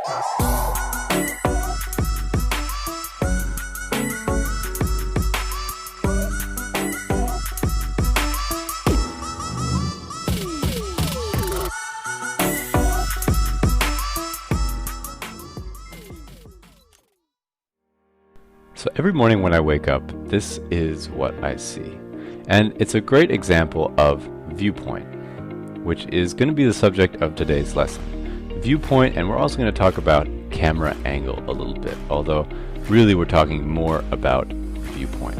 So every morning when I wake up, this is what I see. And it's a great example of viewpoint, which is going to be the subject of today's lesson. Viewpoint, and we're also going to talk about camera angle a little bit, although really we're talking more about viewpoint.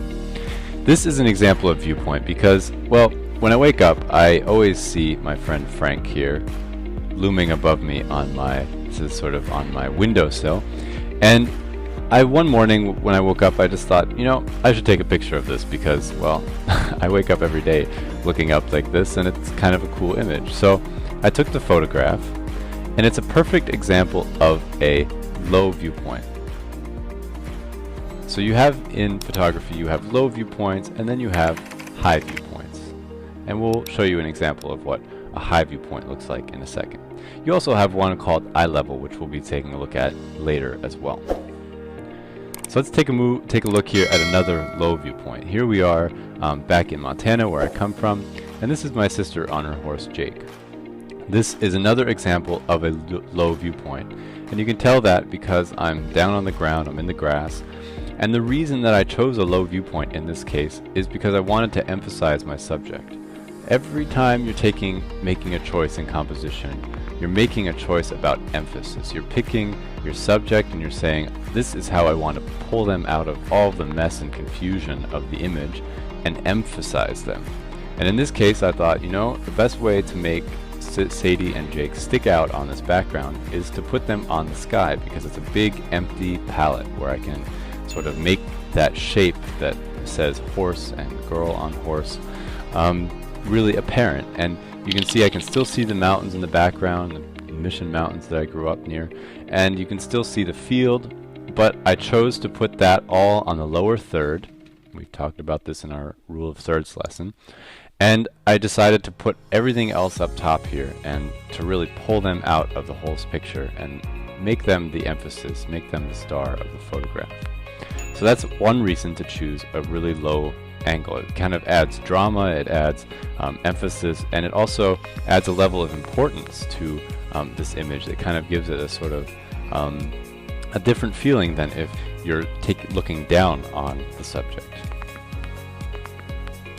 This is an example of viewpoint because, well, when I wake up, I always see my friend Frank here looming above me on my, this is sort of on my windowsill. And one morning when I woke up, I just thought, you know, I should take a picture of this because, well, I wake up every day looking up like this and it's kind of a cool image. So I took the photograph, and it's a perfect example of a low viewpoint. So you have in photography, you have low viewpoints and then you have high viewpoints. And we'll show you an example of what a high viewpoint looks like in a second. You also have one called eye level, which we'll be taking a look at later as well. So let's take a look here at another low viewpoint. Here we are back in Montana, where I come from, and this is my sister on her horse, Jake. This is another example of a low viewpoint, and you can tell that because I'm down on the ground, I'm in the grass, and the reason that I chose a low viewpoint in this case is because I wanted to emphasize my subject. Every time you're making a choice in composition, you're making a choice about emphasis. You're picking your subject and you're saying, this is how I want to pull them out of all the mess and confusion of the image and emphasize them. And in this case, I thought, you know, the best way to make Sadie and Jake stick out on this background is to put them on the sky, because it's a big empty palette where I can sort of make that shape that says horse and girl on horse really apparent. And you can see, I can still see the mountains in the background, the Mission Mountains that I grew up near, and you can still see the field, but I chose to put that all on the lower third. We talked about this in our rule of thirds lesson. And I decided to put everything else up top here and to really pull them out of the whole picture and make them the emphasis, make them the star of the photograph. So that's one reason to choose a really low angle. It kind of adds drama, it adds emphasis, and it also adds a level of importance to this image that kind of gives it a sort of a different feeling than if you're looking down on the subject.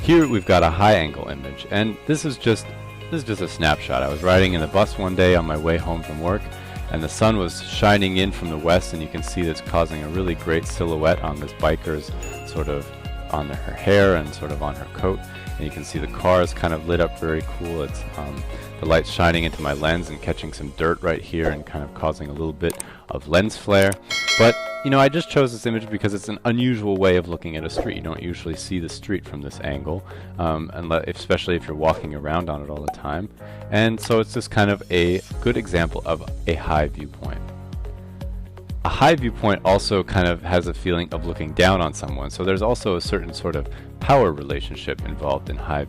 Here we've got a high angle image, and this is just a snapshot. I was riding in the bus one day on my way home from work, and the sun was shining in from the west, and you can see that's causing a really great silhouette on this biker's sort of on her hair and sort of on her coat. And you can see the car is kind of lit up very cool. It's the light's shining into my lens and catching some dirt right here and kind of causing a little bit of lens flare. But you know, I just chose this image because it's an unusual way of looking at a street. You don't usually see the street from this angle, especially if you're walking around on it all the time. And so it's just kind of a good example of a high viewpoint. A high viewpoint also kind of has a feeling of looking down on someone. So there's also a certain sort of power relationship involved in high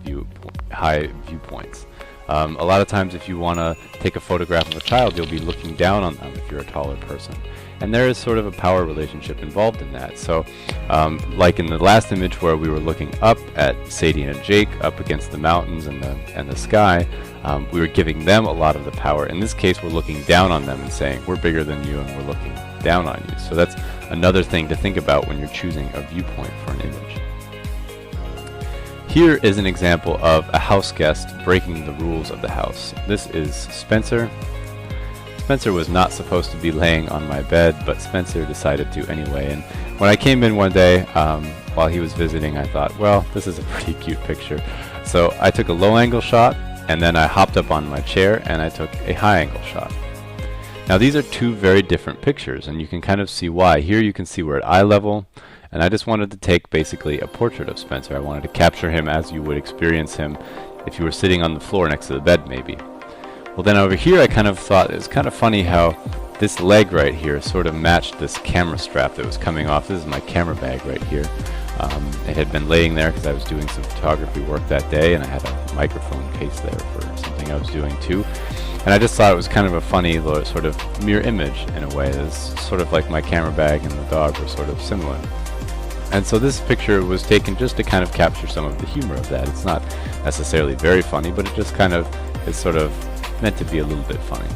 viewpoints. A lot of times if you want to take a photograph of a child, you'll be looking down on them if you're a taller person. And there is sort of a power relationship involved in that. So like in the last image where we were looking up at Sadie and Jake up against the mountains and the sky, we were giving them a lot of the power. In this case, we're looking down on them and saying, we're bigger than you and we're looking down on you. So that's another thing to think about when you're choosing a viewpoint for an image. Here is an example of a house guest breaking the rules of the house. This is Spencer. Spencer was not supposed to be laying on my bed, but Spencer decided to anyway. And when I came in one day while he was visiting, I thought, well, this is a pretty cute picture. So I took a low angle shot, and then I hopped up on my chair and I took a high angle shot. Now these are two very different pictures, and you can kind of see why. Here you can see we're at eye level, and I just wanted to take basically a portrait of Spencer. I wanted to capture him as you would experience him if you were sitting on the floor next to the bed maybe. Well, then over here I kind of thought it was kind of funny how this leg right here sort of matched this camera strap that was coming off. This is my camera bag right here. It had been laying there because I was doing some photography work that day, and I had a microphone case there for something I was doing too. And I just thought it was kind of a funny little sort of mirror image in a way. It's sort of like my camera bag and the dog were sort of similar. And so this picture was taken just to kind of capture some of the humor of that. It's not necessarily very funny, but it just kind of is sort of meant to be a little bit funny.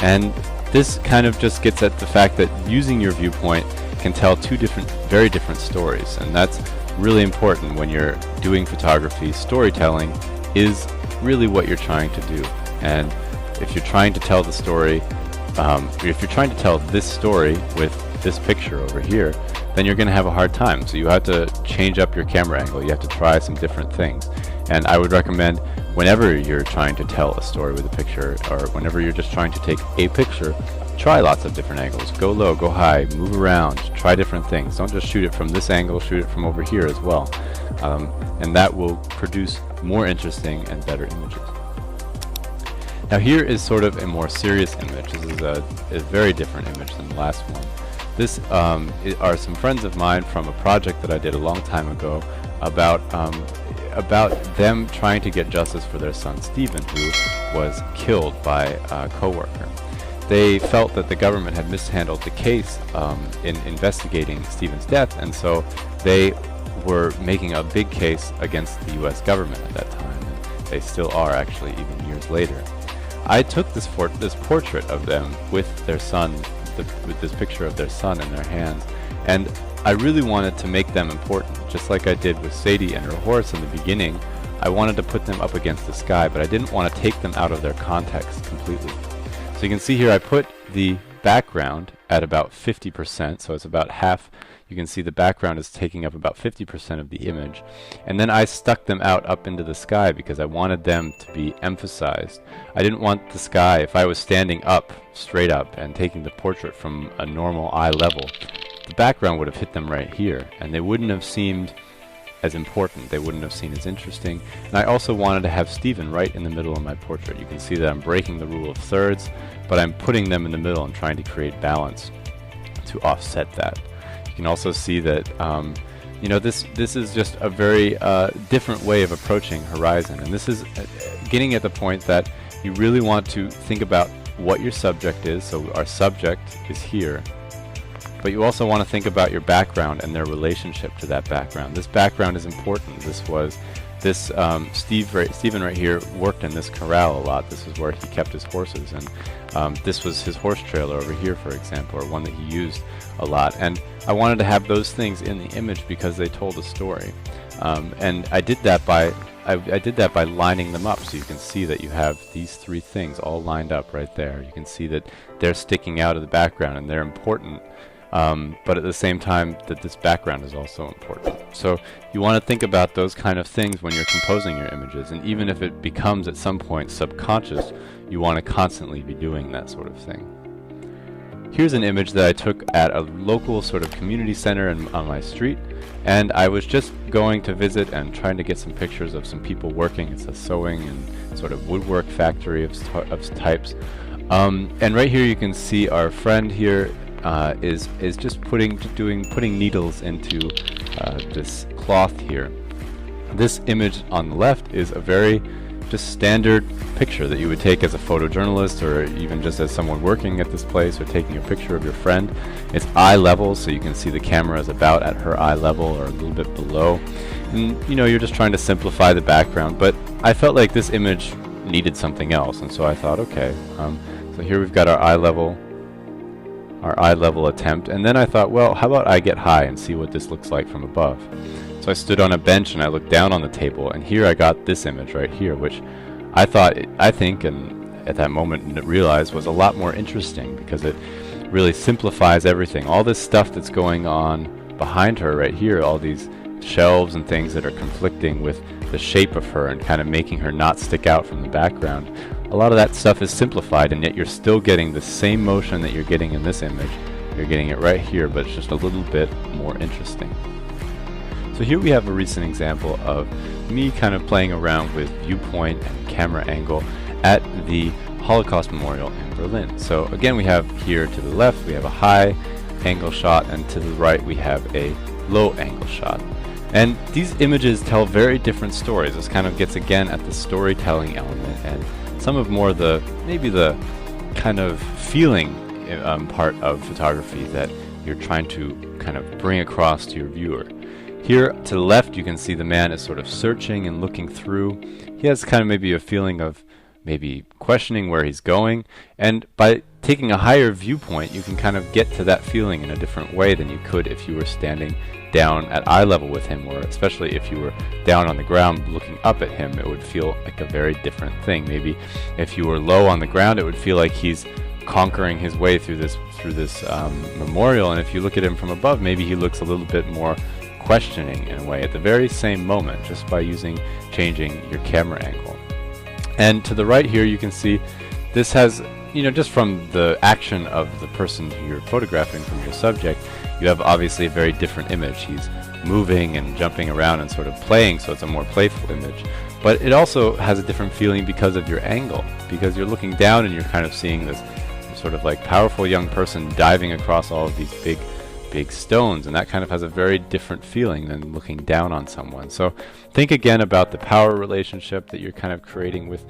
And this kind of just gets at the fact that using your viewpoint can tell two very different stories, and that's really important when you're doing photography. Storytelling is really what you're trying to do, and if you're trying to tell the story, if you're trying to tell this story with this picture over here, then you're going to have a hard time. So you have to change up your camera angle. You have to try some different things. And I would recommend whenever you're trying to tell a story with a picture, or whenever you're just trying to take a picture, try lots of different angles. Go low, go high, move around, try different things. Don't just shoot it from this angle, shoot it from over here as well. And that will produce more interesting and better images. Now here is sort of a more serious image. This is a very different image than the last one. This are some friends of mine from a project that I did a long time ago about them trying to get justice for their son Stephen, who was killed by a coworker. They felt that the government had mishandled the case in investigating Stephen's death, and so they were making a big case against the U.S. government at that time, and they still are actually, even years later. I took this portrait of them with their son, with this picture of their son in their hands, and I really wanted to make them important, just like I did with Sadie and her horse in the beginning. I wanted to put them up against the sky, but I didn't want to take them out of their context completely. So you can see here I put the background at about 50%, so it's about half. You can see the background is taking up about 50% of the image, and then I stuck them out up into the sky because I wanted them to be emphasized. I didn't want the sky, if I was standing up, straight up, and taking the portrait from a normal eye level, the background would have hit them right here, and they wouldn't have seemed as important, they wouldn't have seemed as interesting. And I also wanted to have Stephen right in the middle of my portrait. You can see that I'm breaking the rule of thirds, but I'm putting them in the middle and trying to create balance to offset that. You can also see that you know, this is just a very different way of approaching horizon, and this is getting at the point that you really want to think about what your subject is. So our subject is here, but you also want to think about your background and their relationship to that background. This background is important. Stephen right here worked in this corral a lot. This is where he kept his horses, and this was his horse trailer over here, for example, or one that he used a lot. And I wanted to have those things in the image because they told a story. And I did that by lining them up, so you can see that you have these three things all lined up right there. You can see that they're sticking out of the background and they're important. But at the same time that this background is also important. So you want to think about those kind of things when you're composing your images, and even if it becomes at some point subconscious, you want to constantly be doing that sort of thing. Here's an image that I took at a local sort of community center on my street, and I was just going to visit and trying to get some pictures of some people working. It's a sewing and sort of woodwork factory of types. And right here you can see our friend here is just putting needles into this cloth here. This image on the left is a very just standard picture that you would take as a photojournalist, or even just as someone working at this place, or taking a picture of your friend. It's eye level, so you can see the camera is about at her eye level or a little bit below. And you know, you're just trying to simplify the background, but I felt like this image needed something else, and so I thought, okay, so here we've got our eye level attempt, and then I thought, well, how about I get high and see what this looks like from above. So I stood on a bench and I looked down on the table, and here I got this image right here, which I think, and at that moment realized was a lot more interesting because it really simplifies everything. All this stuff that's going on behind her right here, all these shelves and things that are conflicting with the shape of her and kind of making her not stick out from the background. A lot of that stuff is simplified, and yet you're still getting the same motion that you're getting in this image. You're getting it right here, but it's just a little bit more interesting. So here we have a recent example of me kind of playing around with viewpoint and camera angle at the Holocaust Memorial in Berlin. So again, we have here to the left, we have a high angle shot, and to the right we have a low angle shot. And these images tell very different stories. This kind of gets again at the storytelling element, and some of more the, maybe the kind of feeling part of photography that you're trying to kind of bring across to your viewer. Here to the left, you can see the man is sort of searching and looking through. He has kind of maybe a feeling of maybe questioning where he's going, and by taking a higher viewpoint, you can kind of get to that feeling in a different way than you could if you were standing down at eye level with him, or especially if you were down on the ground looking up at him. It would feel like a very different thing. Maybe if you were low on the ground, it would feel like he's conquering his way through this memorial, and if you look at him from above, maybe he looks a little bit more questioning in a way at the very same moment, just by changing your camera angle. And to the right here, you can see this has, just from the action of the person who you're photographing, from your subject, you have obviously a very different image. He's moving and jumping around and sort of playing, so it's a more playful image. But it also has a different feeling because of your angle, because you're looking down and you're kind of seeing this sort of like powerful young person diving across all of these big stones, and that kind of has a very different feeling than looking down on someone. So think again about the power relationship that you're kind of creating with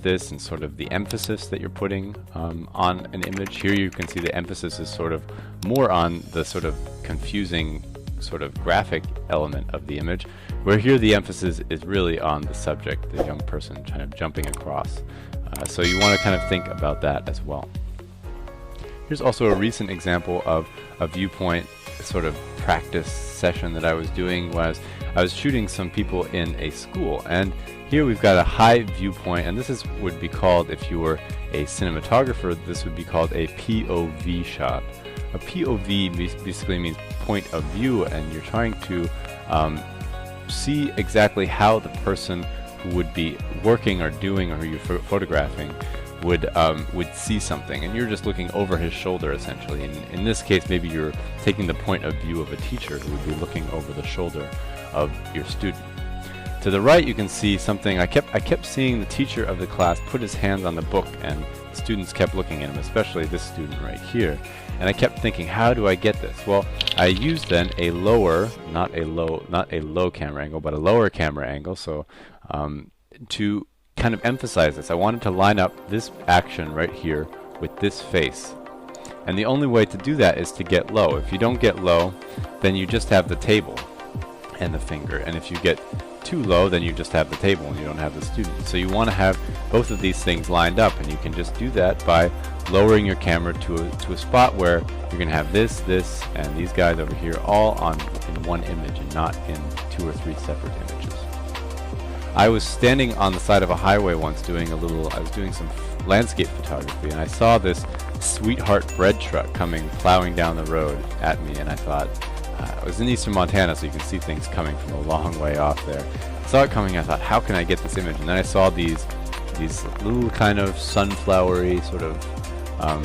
this, and sort of the emphasis that you're putting on an image. Here you can see the emphasis is sort of more on the sort of confusing sort of graphic element of the image, where here the emphasis is really on the subject, the young person kind of jumping across. So you want to kind of think about that as well. Here's also a recent example of a viewpoint sort of practice session that I was doing. Was I was shooting some people in a school, and here we've got a high viewpoint, and this would be called, if you were a cinematographer, this would be called a POV shot. A POV basically means point of view, and you're trying to see exactly how the person who would be working or doing, or who you're photographing, would see something, and you're just looking over his shoulder essentially. And in this case, maybe you're taking the point of view of a teacher who would be looking over the shoulder of your student. To the right, you can see something. I kept seeing the teacher of the class put his hands on the book, and the students kept looking at him, especially this student right here. And I kept thinking, how do I get this? Well, I used then a lower, not a low camera angle, but a lower camera angle. So to kind of emphasize this, I wanted to line up this action right here with this face. And the only way to do that is to get low. If you don't get low, then you just have the table and the finger. And if you get too low, then you just have the table and you don't have the student. So you want to have both of these things lined up, and you can just do that by lowering your camera to a spot where you're going to have this, and these guys over here all in one image and not in 2 or 3 separate images. I was standing on the side of a highway once I was doing some landscape photography, and I saw this sweetheart bread truck plowing down the road at me, and I thought, I was in eastern Montana, so you can see things coming from a long way off there. I saw it coming, I thought, how can I get this image? And then I saw these little kind of sunflowery sort of, I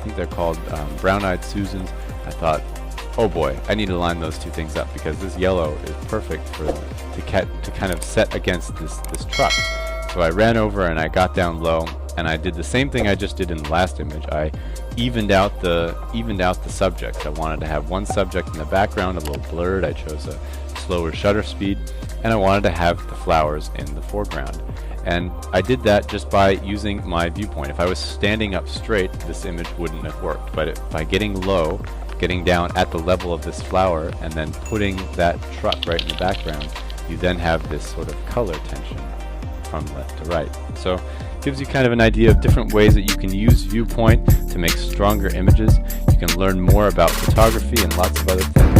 think they're called brown-eyed Susans. I thought, oh boy, I need to line those two things up, because this yellow is perfect to kind of set against this truck. So I ran over and I got down low, and I did the same thing I just did in the last image. I evened out the subjects. I wanted to have one subject in the background, a little blurred. I chose a slower shutter speed, and I wanted to have the flowers in the foreground. And I did that just by using my viewpoint. If I was standing up straight, this image wouldn't have worked. But by getting low, getting down at the level of this flower, and then putting that truck right in the background, you then have this sort of color tension from left to right. So it gives you kind of an idea of different ways that you can use viewpoint to make stronger images. You can learn more about photography and lots of other things